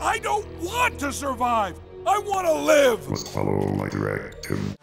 I don't want to survive! I want to live! Must follow my directive.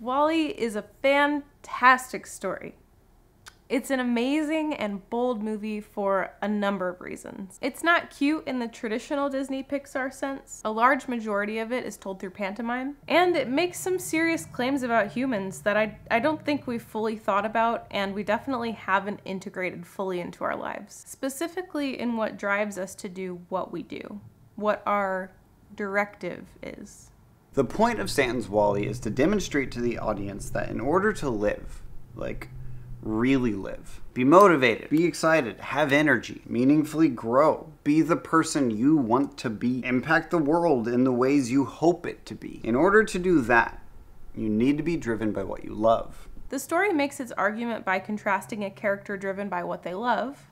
WALL-E is a fantastic story. It's an amazing and bold movie for a number of reasons. It's not cute in the traditional Disney Pixar sense. A large majority of it is told through pantomime. And it makes some serious claims about humans that I don't think we've fully thought about, and we definitely haven't integrated fully into our lives. Specifically in what drives us to do what we do, what our directive is. The point of Stanton's WALL-E is to demonstrate to the audience that in order to live, really live, be motivated, be excited, have energy, meaningfully grow, be the person you want to be, impact the world in the ways you hope it to be. In order to do that, you need to be driven by what you love. The story makes its argument by contrasting a character driven by what they love,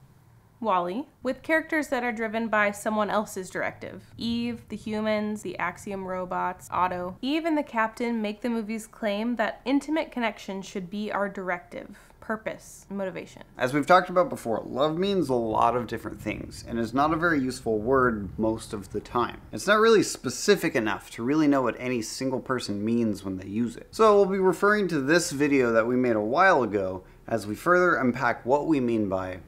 WALL-E, with characters that are driven by someone else's directive. Eve, the humans, the Axiom robots, Otto. Eve and the captain make the movie's claim that intimate connection should be our directive, purpose, motivation. As we've talked about before, love means a lot of different things and is not a very useful word most of the time. It's not really specific enough to really know what any single person means when they use it. So we'll be referring to this video that we made a while ago as we further unpack what we mean by.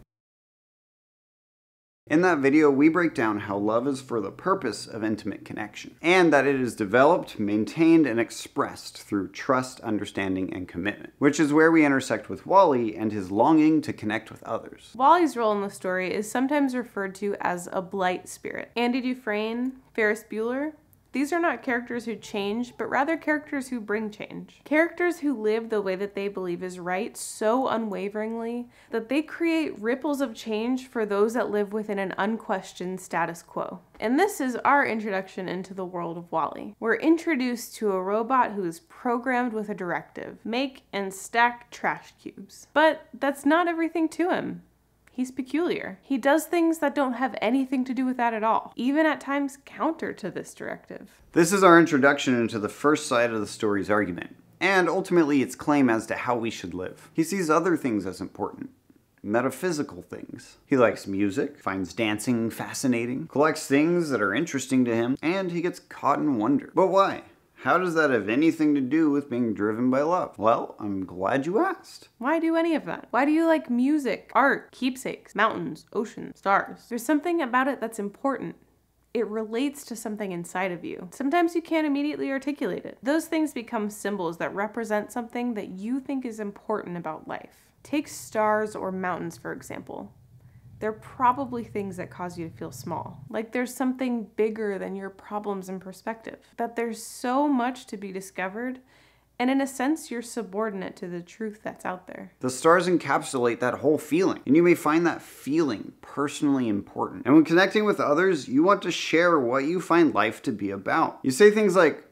In that video, we break down how love is for the purpose of intimate connection, and that it is developed, maintained, and expressed through trust, understanding, and commitment, which is where we intersect with WALL-E and his longing to connect with others. WALL-E's role in the story is sometimes referred to as a blight spirit. Andy Dufresne, Ferris Bueller, these are not characters who change, but rather characters who bring change. Characters who live the way that they believe is right so unwaveringly that they create ripples of change for those that live within an unquestioned status quo. And this is our introduction into the world of WALL-E. We're introduced to a robot who is programmed with a directive: make and stack trash cubes. But that's not everything to him. He's peculiar. He does things that don't have anything to do with that at all, even at times counter to this directive. This is our introduction into the first side of the story's argument, and ultimately its claim as to how we should live. He sees other things as important. Metaphysical things. He likes music, finds dancing fascinating, collects things that are interesting to him, and he gets caught in wonder. But why? How does that have anything to do with being driven by love? Well, I'm glad you asked. Why do any of that? Why do you like music, art, keepsakes, mountains, oceans, stars? There's something about it that's important. It relates to something inside of you. Sometimes you can't immediately articulate it. Those things become symbols that represent something that you think is important about life. Take stars or mountains, for example. They're probably things that cause you to feel small. Like there's something bigger than your problems and perspective. That there's so much to be discovered, and in a sense, you're subordinate to the truth that's out there. The stars encapsulate that whole feeling, and you may find that feeling personally important. And when connecting with others, you want to share what you find life to be about. You say things like,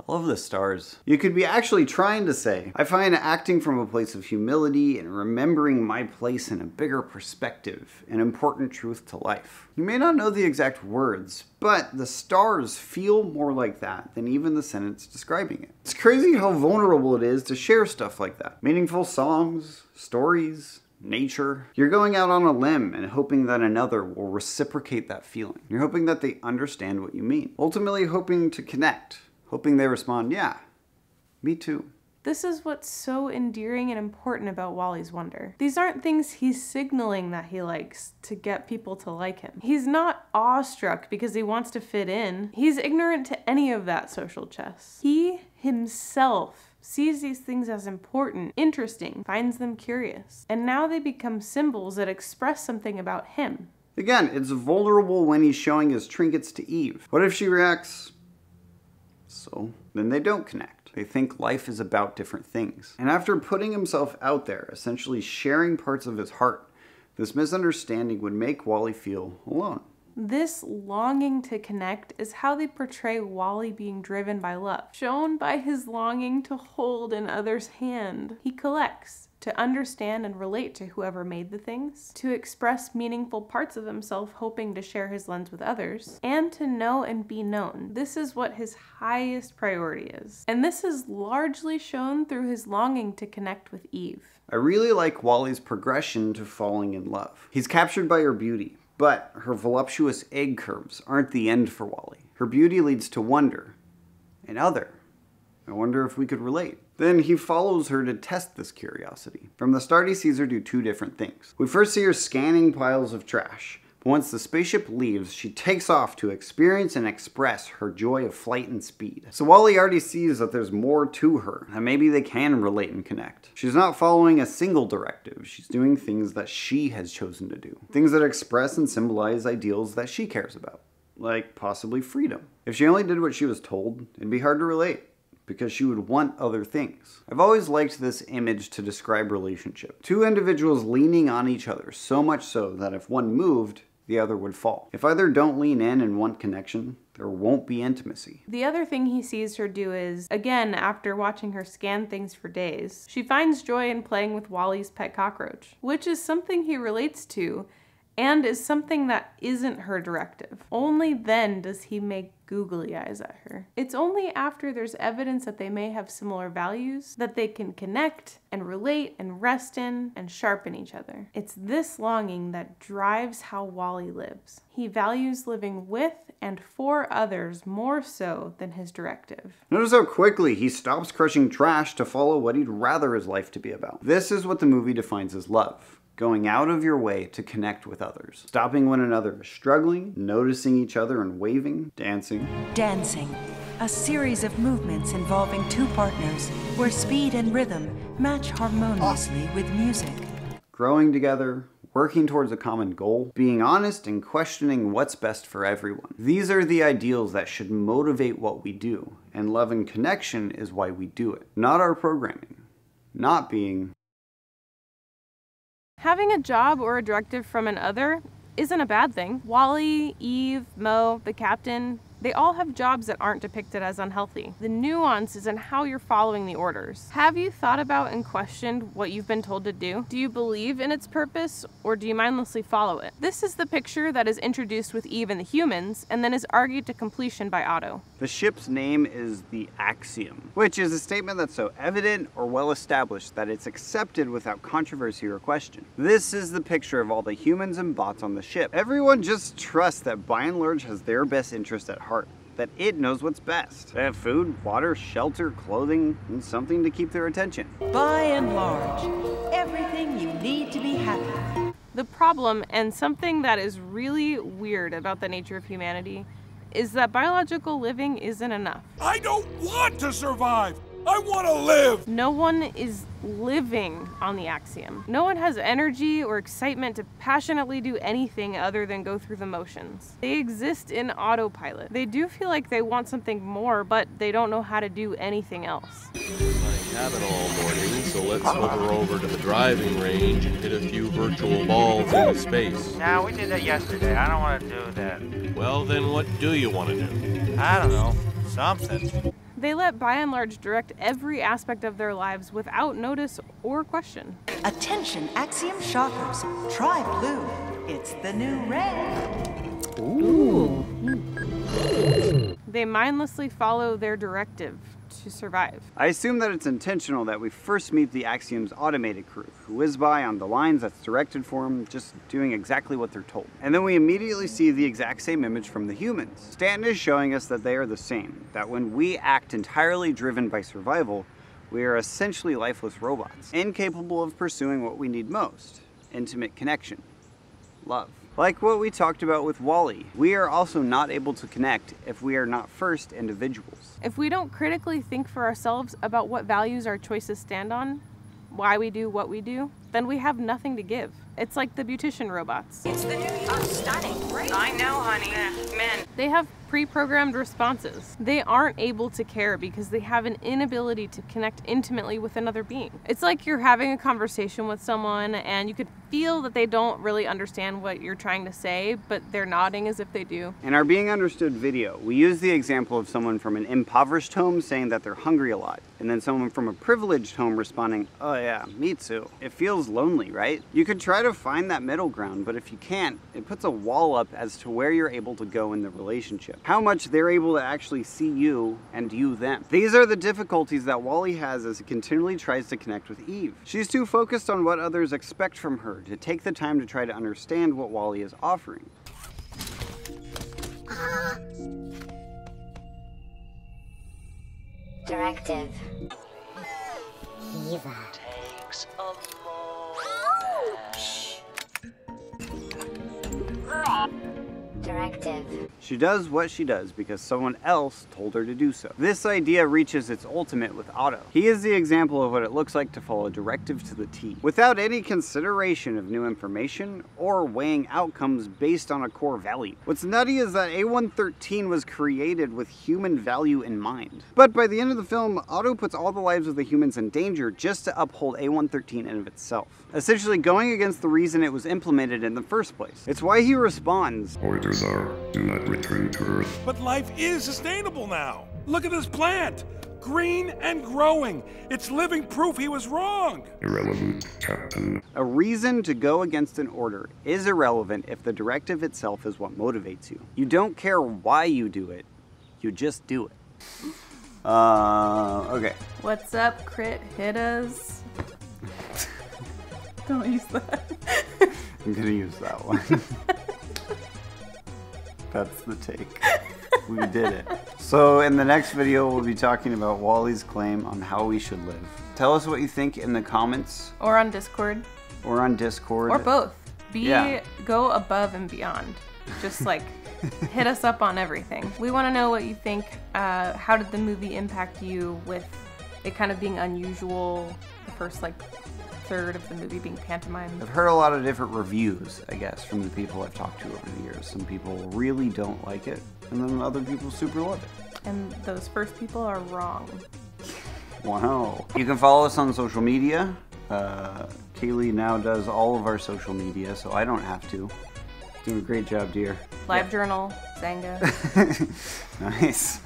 I love the stars. You could be actually trying to say, I find acting from a place of humility and remembering my place in a bigger perspective an important truth to life. You may not know the exact words, but the stars feel more like that than even the sentence describing it. It's crazy how vulnerable it is to share stuff like that. Meaningful songs, stories, nature. You're going out on a limb and hoping that another will reciprocate that feeling. You're hoping that they understand what you mean. Ultimately hoping to connect. Hoping they respond, yeah, me too. This is what's so endearing and important about WALL-E's wonder. These aren't things he's signaling that he likes to get people to like him. He's not awestruck because he wants to fit in. He's ignorant to any of that social chess. He himself sees these things as important, interesting, finds them curious. And now they become symbols that express something about him. Again, it's vulnerable when he's showing his trinkets to Eve. What if she reacts, so then they don't connect. They think life is about different things. And after putting himself out there, essentially sharing parts of his heart, this misunderstanding would make WALL-E feel alone. This longing to connect is how they portray WALL-E being driven by love, shown by his longing to hold another's hand. He collects to understand and relate to whoever made the things, to express meaningful parts of himself hoping to share his lens with others, and to know and be known. This is what his highest priority is. And this is largely shown through his longing to connect with Eve. I really like Wally's progression to falling in love. He's captured by her beauty, but her voluptuous egg curves aren't the end for Wally. Her beauty leads to wonder and other. I wonder if we could relate. Then he follows her to test this curiosity. From the start, he sees her do two different things. We first see her scanning piles of trash. But once the spaceship leaves, she takes off to experience and express her joy of flight and speed. So Wally already sees that there's more to her, and maybe they can relate and connect. She's not following a single directive. She's doing things that she has chosen to do. Things that express and symbolize ideals that she cares about. Like possibly freedom. If she only did what she was told, it'd be hard to relate, because she would want other things. I've always liked this image to describe relationship. Two individuals leaning on each other, so much so that if one moved, the other would fall. If either don't lean in and want connection, there won't be intimacy. The other thing he sees her do is, again, after watching her scan things for days, she finds joy in playing with Wally's pet cockroach, which is something he relates to and is something that isn't her directive. Only then does he make googly eyes at her. It's only after there's evidence that they may have similar values that they can connect and relate and rest in and sharpen each other. It's this longing that drives how Wally lives. He values living with and for others more so than his directive. Notice how quickly he stops crushing trash to follow what he'd rather his life to be about. This is what the movie defines as love. Going out of your way to connect with others. Stopping when another is struggling, noticing each other and waving, dancing. Dancing, a series of movements involving two partners where speed and rhythm match harmoniously with music. Growing together, working towards a common goal, being honest and questioning what's best for everyone. These are the ideals that should motivate what we do, and love and connection is why we do it. Not our programming. Not being Having a job or a directive from an other isn't a bad thing. Wally, Eve, Mo, the captain, they all have jobs that aren't depicted as unhealthy. The nuance is in how you're following the orders. Have you thought about and questioned what you've been told to do? Do you believe in its purpose, or do you mindlessly follow it? This is the picture that is introduced with Eve and the humans, and then is argued to completion by Otto. The ship's name is the Axiom, which is a statement that's so evident or well established that it's accepted without controversy or question. This is the picture of all the humans and bots on the ship. Everyone just trusts that by and large has their best interest at heart, that it knows what's best. They have food, water, shelter, clothing, and something to keep their attention. By and large, everything you need to be happy. The problem, and something that is really weird about the nature of humanity, is that biological living isn't enough. I don't want to survive! I want to live! No one is living on the Axiom. No one has energy or excitement to passionately do anything other than go through the motions. They exist in autopilot. They do feel like they want something more, but they don't know how to do anything else. I haven't all morning, so let's hover over to the driving range and hit a few virtual balls into space. Nah, we did that yesterday. I don't want to do that. Well, then what do you want to do? I don't know. Something. They let by and large direct every aspect of their lives without notice or question. Attention, Axiom shoppers. Try blue. It's the new red. They mindlessly follow their directive to survive. I assume that it's intentional that we first meet the Axiom's automated crew, who whiz by on the lines that's directed for them, just doing exactly what they're told. And then we immediately see the exact same image from the humans. Stanton is showing us that they are the same, that when we act entirely driven by survival, we are essentially lifeless robots, incapable of pursuing what we need most: intimate connection, love. Like what we talked about with Wally, we are also not able to connect if we are not first individuals. If we don't critically think for ourselves about what values our choices stand on, why we do what we do, then we have nothing to give. It's like the beautician robots. It's the new stunning, right? I know, honey. Men. They have pre-programmed responses. They aren't able to care because they have an inability to connect intimately with another being. It's like you're having a conversation with someone and you could feel that they don't really understand what you're trying to say, but they're nodding as if they do. In our Being Understood video, we use the example of someone from an impoverished home saying that they're hungry a lot, and then someone from a privileged home responding, "Oh yeah, me too." It feels lonely, right? You could try to find that middle ground, but if you can't, it puts a wall up as to where you're able to go in the relationship. how much they're able to actually see you and you them. These are the difficulties that Wally has as he continually tries to connect with Eve. She's too focused on what others expect from her to take the time to try to understand what Wally is offering. Directive. Eva. Takes a Directive. She does what she does because someone else told her to do so. This idea reaches its ultimate with Otto. He is the example of what it looks like to follow a directive to the T, without any consideration of new information or weighing outcomes based on a core value. What's nutty is that A113 was created with human value in mind. But by the end of the film, Otto puts all the lives of the humans in danger just to uphold A113 in of itself, essentially going against the reason it was implemented in the first place. It's why he responds, Orders are, do not return to Earth. But life is sustainable now. Look at this plant. Green and growing. It's living proof he was wrong. Irrelevant, Captain. a reason to go against an order is irrelevant if the directive itself is what motivates you. You don't care why you do it, you just do it. Okay. What's up, crit hitters? Don't use that. I'm gonna use that one. That's the take. We did it. So in the next video, we'll be talking about Wally's claim on how we should live. Tell us what you think in the comments. Or on Discord. Or on Discord. Or both. Go above and beyond. Just like hit us up on everything. We want to know what you think. How did the movie impact you with it kind of being unusual, the first like third of the movie being pantomime? I've heard a lot of different reviews, I guess, from the people I've talked to over the years. Some people really don't like it, and then other people super love it. And those first people are wrong. Wow. You can follow us on social media. Kaylee now does all of our social media, so I don't have to. Doing a great job, dear. LiveJournal, Zanga. Nice.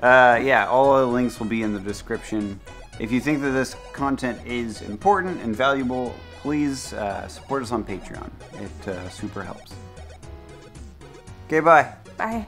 Yeah, all of the links will be in the description. If you think that this content is important and valuable, please support us on Patreon. It super helps. Okay, bye. Bye.